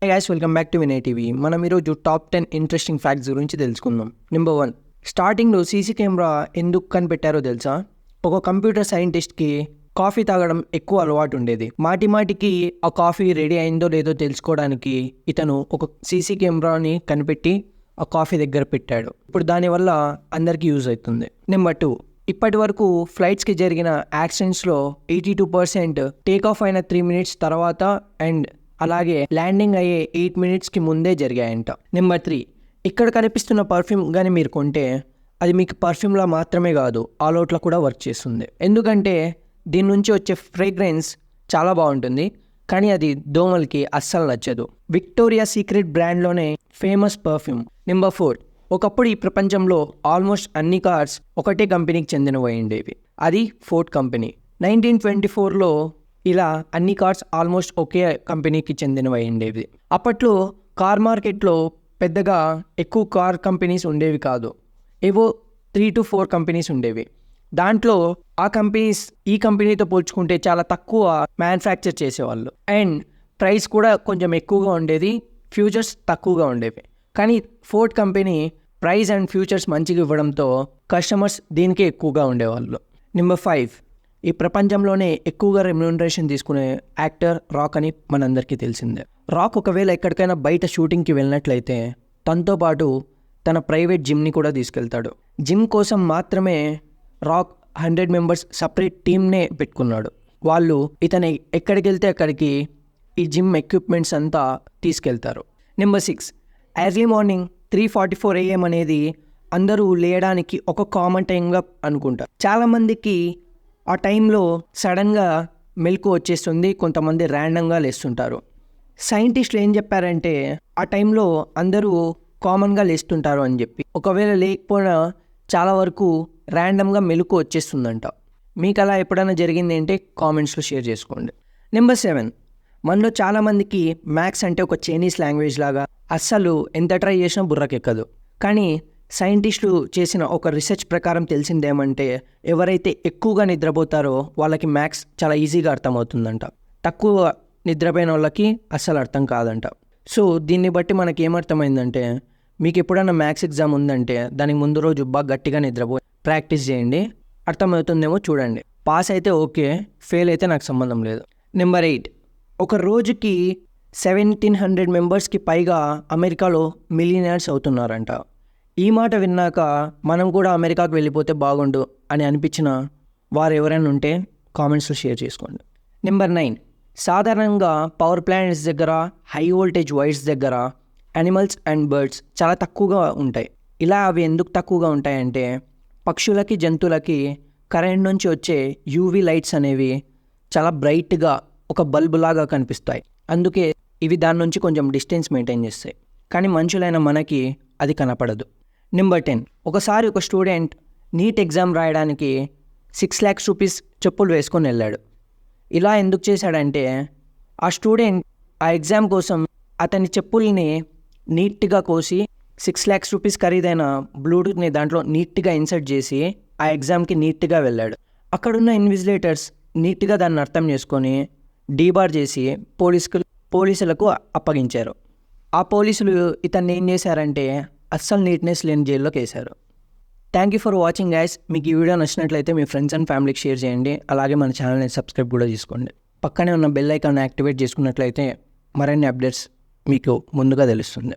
Hi guys, welcome back to Vinay TV. మనం ఈరోజు top 10 interesting facts గురించి తెలుసుకుందాం. నెంబర్ 1, స్టార్టింగ్లో సీసీ కెమెరా ఎందుకు కనిపెట్టారో తెలుసా? ఒక కంప్యూటర్ సైంటిస్ట్కి కాఫీ తాగడం ఎక్కువ అలవాటు ఉండేది. మాటికి ఆ కాఫీ రెడీ అయిందో లేదో తెలుసుకోవడానికి ఇతను ఒక సీసీ కెమెరాని కనిపెట్టి ఆ కాఫీ దగ్గర పెట్టాడు. ఇప్పుడు దానివల్ల అందరికీ యూజ్ అవుతుంది. నెంబర్ 2, ఇప్పటి వరకు ఫ్లైట్స్కి జరిగిన యాక్సిడెంట్స్లో 82% టేక్ ఆఫ్ అయిన 3 minutes తర్వాత అండ్ అలాగే ల్యాండింగ్ అయ్యే 8 minutesకి ముందే జరిగాయంట. నెంబర్ 3, ఇక్కడ కనిపిస్తున్న పర్ఫ్యూమ్ కానీ మీరు కొంటే అది మీకు పర్ఫ్యూమ్లా మాత్రమే కాదు, ఆల్ అవుట్లో కూడా వర్క్ చేస్తుంది. ఎందుకంటే దీని నుంచి వచ్చే ఫ్రేగ్రెన్స్ చాలా బాగుంటుంది, కానీ అది దోమలకి అస్సలు నచ్చదు. విక్టోరియా సీక్రెట్ బ్రాండ్లోనే ఫేమస్ పర్ఫ్యూమ్. నెంబర్ 4, ఒకప్పుడు ఈ ప్రపంచంలో ఆల్మోస్ట్ అన్ని కార్స్ ఒకటే కంపెనీకి చెందినవి ఉండేవి. అది ఫోర్డ్ కంపెనీ. 1924లో ఇలా అన్ని కార్స్ ఆల్మోస్ట్ ఒకే కంపెనీకి చెందినవి ఉండేవి. అప్పట్లో కార్ మార్కెట్లో పెద్దగా ఎక్కువ కార్ కంపెనీస్ ఉండేవి కాదు, ఏవో 3 to 4 కంపెనీస్ ఉండేవి. దాంట్లో ఆ కంపెనీస్ ఈ కంపెనీతో పోల్చుకుంటే చాలా తక్కువ మ్యానుఫ్యాక్చర్ చేసేవాళ్ళు అండ్ ప్రైస్ కూడా కొంచెం ఎక్కువగా ఉండేది, ఫ్యూచర్స్ తక్కువగా ఉండేవి. కానీ Ford company price and futures మంచిగా ఇవ్వడంతో కస్టమర్స్ దీనికే ఎక్కువగా ఉండేవాళ్ళు. నెంబర్ 5, ఈ ప్రపంచంలోనే ఎక్కువగా రెమ్యూనరేషన్ తీసుకునే యాక్టర్ రాక్ అని మనందరికీ తెలిసిందే. రాక్ ఒకవేళ ఎక్కడికైనా బయట షూటింగ్కి వెళ్ళినట్లయితే తనతో పాటు తన ప్రైవేట్ జిమ్ని కూడా తీసుకెళ్తాడు. జిమ్ కోసం మాత్రమే రాక్ 100 members సపరేట్ టీమ్నే పెట్టుకున్నాడు. వాళ్ళు ఇతను ఎక్కడికి వెళ్తే అక్కడికి ఈ జిమ్ ఎక్విప్మెంట్స్ అంతా తీసుకెళ్తారు. నెంబర్ 6, ఎర్లీ మార్నింగ్ 3:44 AM అనేది అందరూ లేయడానికి ఒక కామన్ టైంగా అనుకుంటారు. చాలామందికి ఆ టైంలో సడన్గా మెలకు వచ్చేస్తుంది, కొంతమంది ర్యాండమ్గా లేస్తుంటారు. సైంటిస్టులు ఏం చెప్పారంటే ఆ టైంలో అందరూ కామన్గా లేస్తుంటారు అని చెప్పి, ఒకవేళ లేకపోయినా చాలా వరకు ర్యాండమ్గా మెలకు వచ్చేస్తుందంట. మీకు అలా ఎప్పుడైనా జరిగింది అంటే కామెంట్స్లో షేర్ చేసుకోండి. నెంబర్ 7, మనలో చాలామందికి మ్యాథ్స్ అంటే ఒక చైనీస్ లాంగ్వేజ్ లాగా అస్సలు ఎంత ట్రై చేసినా బుర్రకెక్కదు. కానీ సైంటిస్టులు చేసిన ఒక రీసెర్చ్ ప్రకారం తెలిసిందేమంటే ఎవరైతే ఎక్కువగా నిద్రపోతారో వాళ్ళకి మ్యాథ్స్ చాలా ఈజీగా అర్థమవుతుందంట, తక్కువ నిద్రపోయిన వాళ్ళకి అస్సలు అర్థం కాదంట. సో దీన్ని బట్టి మనకి ఏమర్థమైందంటే మీకు ఎప్పుడైనా మ్యాథ్స్ ఎగ్జామ్ ఉందంటే దానికి ముందు రోజు బాగా గట్టిగా నిద్రపోయి ప్రాక్టీస్ చేయండి, అర్థమవుతుందేమో చూడండి. పాస్ అయితే ఓకే, ఫెయిల్ అయితే నాకు సంబంధం లేదు. నెంబర్ 8, ఒక రోజుకి 1700 members పైగా అమెరికాలో మిలియనర్స్ అవుతున్నారంట. ఈ మాట విన్నాక మనం కూడా అమెరికాకు వెళ్ళిపోతే బాగుండు అని అనిపించిన వారు ఎవరైనా ఉంటే కామెంట్స్లో షేర్ చేసుకోండి. నెంబర్ 9, సాధారణంగా పవర్ ప్లాంట్స్ దగ్గర, హై వోల్టేజ్ వైర్స్ దగ్గర యానిమల్స్ అండ్ బర్డ్స్ చాలా తక్కువగా ఉంటాయి. ఇలా అవి ఎందుకు తక్కువగా ఉంటాయంటే పక్షులకి, జంతువులకి కరెంట్ నుంచి వచ్చే యూవీ లైట్స్ అనేవి చాలా బ్రైట్గా ఒక బల్బు లాగా కనిపిస్తాయి. అందుకే ఇవి దాని నుంచి కొంచెం డిస్టెన్స్ మెయింటైన్ చేస్తాయి. కానీ మనుషులైన మనకి అది కనపడదు. నెంబర్ 10, ఒకసారి ఒక స్టూడెంట్ నీట్ ఎగ్జామ్ రాయడానికి 6 lakhs rupees చెప్పులు వేసుకొని వెళ్ళాడు. ఇలా ఎందుకు చేశాడంటే ఆ స్టూడెంట్ ఆ ఎగ్జామ్ కోసం అతని చెప్పుల్ని నీట్గా కోసి 6 lakhs rupees ఖరీదైన బ్లూటూత్ని దాంట్లో నీట్గా ఇన్సర్ట్ చేసి ఆ ఎగ్జామ్కి నీట్గా వెళ్ళాడు. అక్కడున్న ఇన్విజిలేటర్స్ నీట్గా దాన్ని అర్థం చేసుకొని డీబార్ చేసి పోలీసులకు అప్పగించారు. ఆ పోలీసులు ఇతన్ని ఏం చేశారంటే అస్సలు నీట్నెస్ లేని జైల్లోకి వేశారు. Thank you for watching guys. మీకు ఈ వీడియో నచ్చినట్లయితే మీ ఫ్రెండ్స్ అండ్ ఫ్యామిలీకి షేర్ చేయండి. అలాగే మన ఛానల్ని సబ్స్క్రైబ్ కూడా చేసుకోండి. పక్కనే ఉన్న బెల్ ఐకాన్ యాక్టివేట్ చేసుకున్నట్లయితే మరిన్ని అప్డేట్స్ మీకు ముందుగా తెలుస్తుంది.